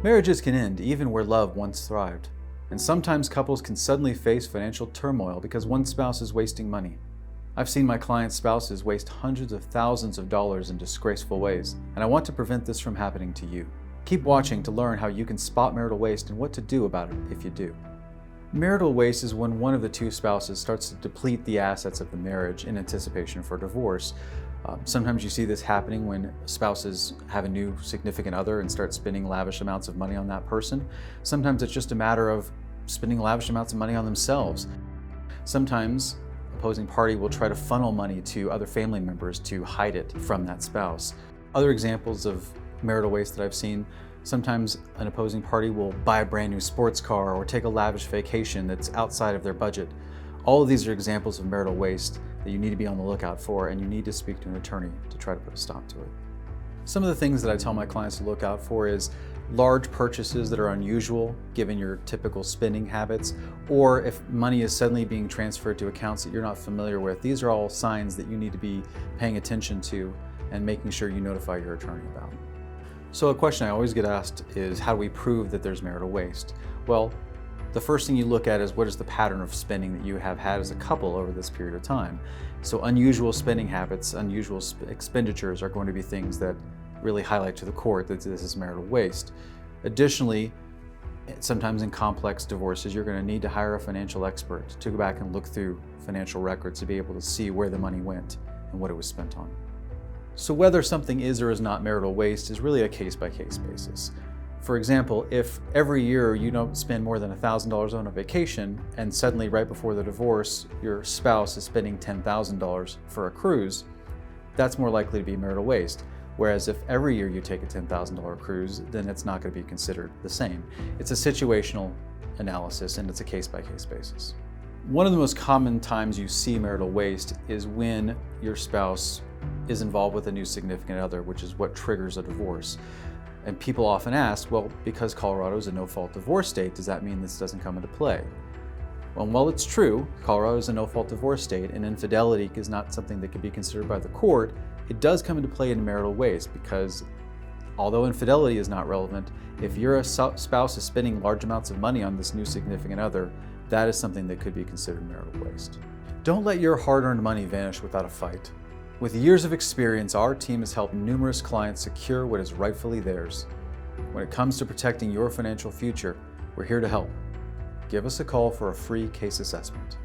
Marriages can end even where love once thrived, and sometimes couples can suddenly face financial turmoil because one spouse is wasting money. I've seen my clients' spouses waste hundreds of thousands of dollars in disgraceful ways, and I want to prevent this from happening to you. Keep watching to learn how you can spot marital waste and what to do about it if you do. Marital waste is when one of the two spouses starts to deplete the assets of the marriage in anticipation for divorce. Sometimes you see this happening when spouses have a new significant other and start spending lavish amounts of money on that person. Sometimes it's just a matter of spending lavish amounts of money on themselves. Sometimes opposing party will try to funnel money to other family members to hide it from that spouse. Other examples of marital waste that I've seen: sometimes an opposing party will buy a brand new sports car or take a lavish vacation that's outside of their budget. All of these are examples of marital waste that you need to be on the lookout for, and you need to speak to an attorney to try to put a stop to it. Some of the things that I tell my clients to look out for is large purchases that are unusual given your typical spending habits, or if money is suddenly being transferred to accounts that you're not familiar with. These are all signs that you need to be paying attention to and making sure you notify your attorney about. So a question I always get asked is, how do we prove that there's marital waste? Well, the first thing you look at is, what is the pattern of spending that you have had as a couple over this period of time? So unusual spending habits, unusual expenditures are going to be things that really highlight to the court that this is marital waste. Additionally, sometimes in complex divorces, you're going to need to hire a financial expert to go back and look through financial records to be able to see where the money went and what it was spent on. So whether something is or is not marital waste is really a case-by-case basis. For example, if every year you don't spend more than $1,000 on a vacation, and suddenly right before the divorce your spouse is spending $10,000 for a cruise, that's more likely to be marital waste. Whereas if every year you take a $10,000 cruise, then it's not going to be considered the same. It's a situational analysis, and it's a case-by-case basis. One of the most common times you see marital waste is when your spouse is involved with a new significant other, which is what triggers a divorce. And people often ask, well, because Colorado is a no-fault divorce state, does that mean this doesn't come into play? Well, while it's true, Colorado is a no-fault divorce state, and infidelity is not something that can be considered by the court, it does come into play in marital waste, because although infidelity is not relevant, if your spouse is spending large amounts of money on this new significant other, that is something that could be considered marital waste. Don't let your hard-earned money vanish without a fight. With years of experience, our team has helped numerous clients secure what is rightfully theirs. When it comes to protecting your financial future, we're here to help. Give us a call for a free case assessment.